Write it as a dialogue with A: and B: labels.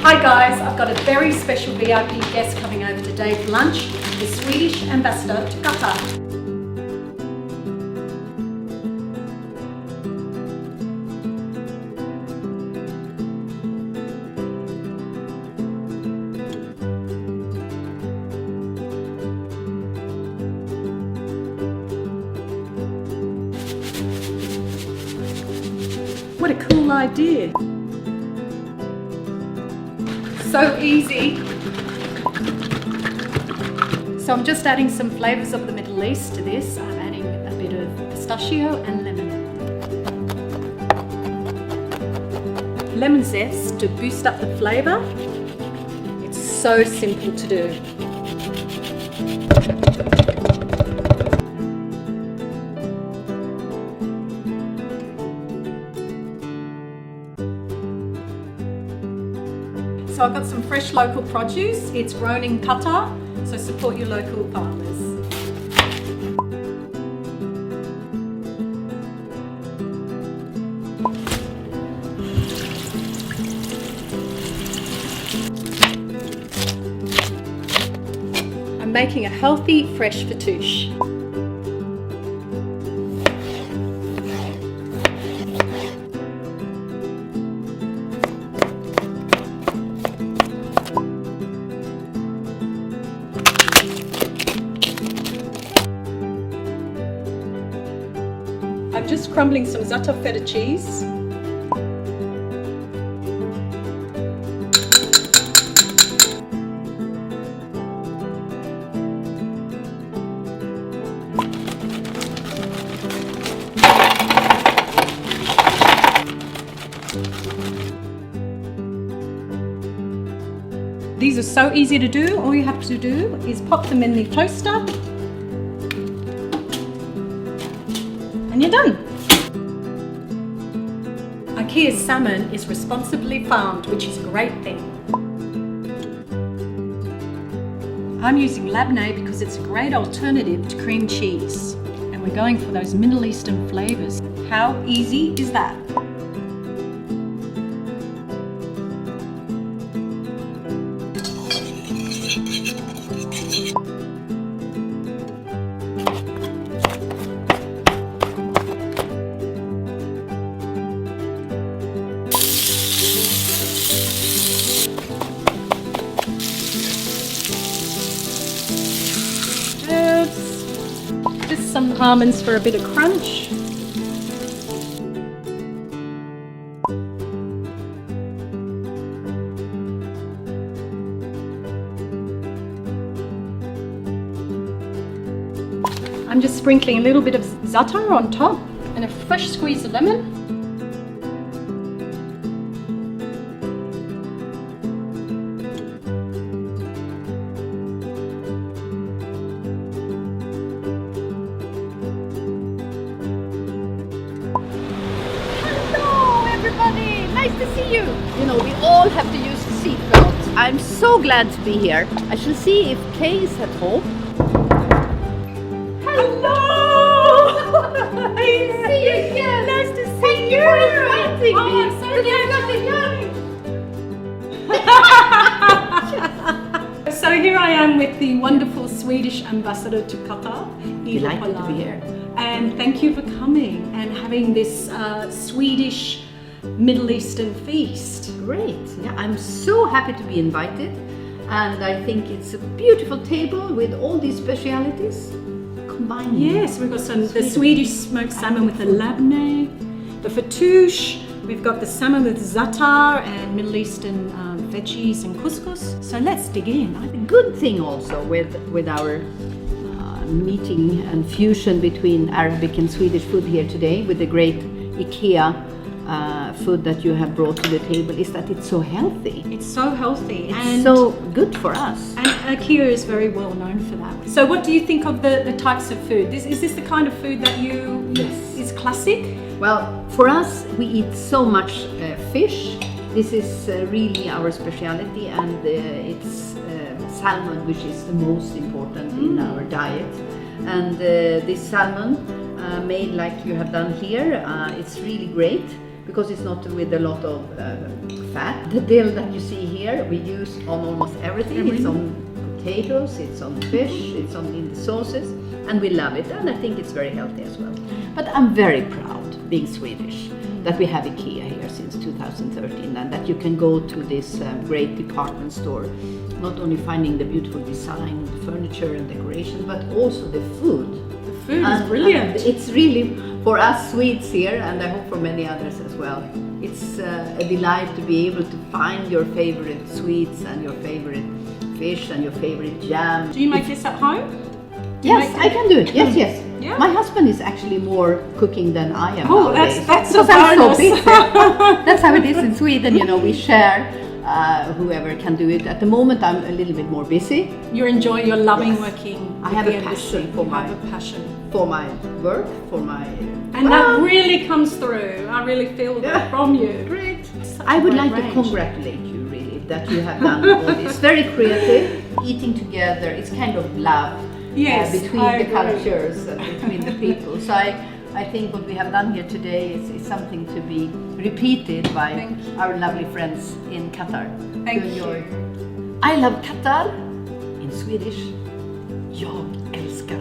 A: Hi guys, I've got a very special VIP guest coming over today for lunch, the Swedish Ambassador to Qatar. What a cool idea! So easy. So I'm just adding some flavors of the Middle East to this. I'm adding a bit of pistachio and lemon. Lemon zest to boost up the flavor. It's so simple to do. So I've got some fresh local produce. It's grown in Qatar, so support your local farmers. I'm making a healthy, fresh fattoush. I'm just crumbling some za'atar feta cheese. These are so easy to do. All you have to do is pop them in the toaster. And you're done. IKEA's salmon is responsibly farmed, which is a great thing. I'm using labneh because it's a great alternative to cream cheese. And we're going for those Middle Eastern flavors. How easy is that? Just some almonds for a bit of crunch. I'm just sprinkling a little bit of za'atar on top and a fresh squeeze of lemon.
B: Nice to see you. You know, we all have to use seatbelts. I'm so glad to be here. I shall see if Kay is at home.
A: Hello!
B: Nice to see you again.
A: Nice to see
B: Thank you for inviting me.
A: I'm so glad. So here I am with the wonderful Swedish Ambassador to Qatar, Ewa
B: Delighted to
A: Polano.
B: be here.
A: And thank you for coming and having this Swedish Middle Eastern feast.
B: Great. Yeah, I'm so happy to be invited. And I think it's a beautiful table with all these specialities combined.
A: Yes, we've got the Swedish smoked salmon with the labneh, the fattoush, we've got the salmon with za'atar and Middle Eastern veggies and couscous. So let's dig in.
B: The good thing also with our meeting and fusion between Arabic and Swedish food here today with the great IKEA food that you have brought to the table is that it's so healthy.
A: It's so healthy.
B: It's so good for us.
A: And IKEA is very well known for that. So what do you think of the types of food? Is this the kind of food that is classic?
B: Well, for us, we eat so much fish. This is really our specialty, and it's salmon, which is the most important in our diet. And this salmon made like you have done here, it's really great. because it's not with a lot of fat. The dill that you see here, we use on almost everything. It's on potatoes, it's on fish, it's on in the sauces, and we love it, and I think it's very healthy as well. But I'm very proud, being Swedish, that we have IKEA here since 2013, and that you can go to this great department store, not only finding the beautiful design, the furniture and decoration, but also the food.
A: The food is brilliant.
B: It's really, for us Swedes here, and I hope for many others as well, it's a delight to be able to find your favorite sweets and your favorite fish and your favorite jam.
A: Do you make this at home?
B: Yes, I can do it. Yes, yes.
A: Yeah.
B: My husband is actually more cooking than I am.
A: Oh,
B: nowadays.
A: that's a
B: Because I'm so
A: bonus.
B: busy. That's how it is in Sweden. You know, we share. Whoever can do it. At the moment, I'm a little bit more busy.
A: You're enjoying, you're loving
B: Yes.
A: working.
B: I
A: with
B: have
A: the
B: a passion
A: embassy.
B: for
A: You
B: my
A: have a passion.
B: for my work, for my.
A: And that really comes through. I really feel that from you.
B: Great.
A: Such
B: I
A: a
B: would
A: great
B: like to
A: range.
B: congratulate you really that you have done all this. Very creative, eating together. It's kind of love
A: Yes,
B: between
A: I
B: the
A: agree.
B: cultures and between the people. So I think what we have done here today is something to be repeated by
A: Thank you.
B: our lovely friends in Qatar.
A: Thank
B: To
A: you.
B: enjoy. I love Qatar. In Swedish, jag älskar